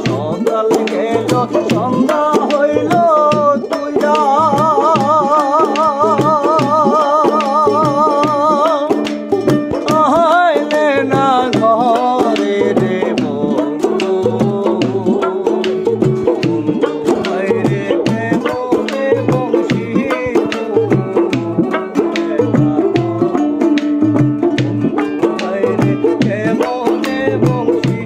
সকাল গেল সন্ধ্যা হইল তুই আইলে না ঘরে রে বন্ধু বাইরে কেমনে বংশী বাইরে কেমনে বংশী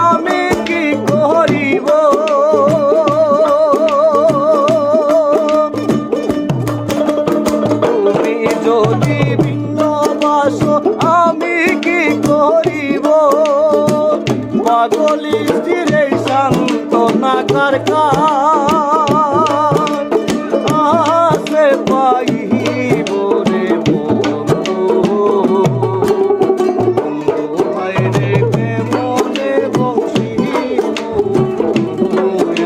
আমি কি করিব তুমি যদি ভিন্ন বাসো আমি কি করিব পাগলি স্ত্রীর সান্ত্বনা কার আসে পাইব রে বন্ধু বাইরে কেমনে বংশী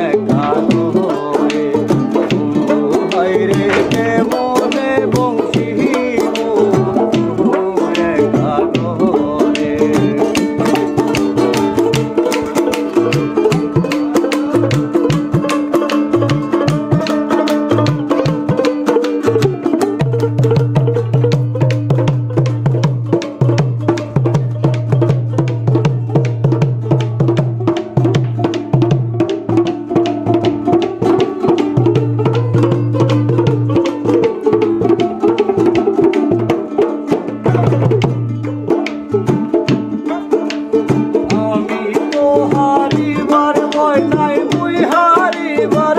একা ঘরে বাইরে কেমনে বংশী একা ঘরে আমি তো হারিবার ভয় নাই মুই হারিবার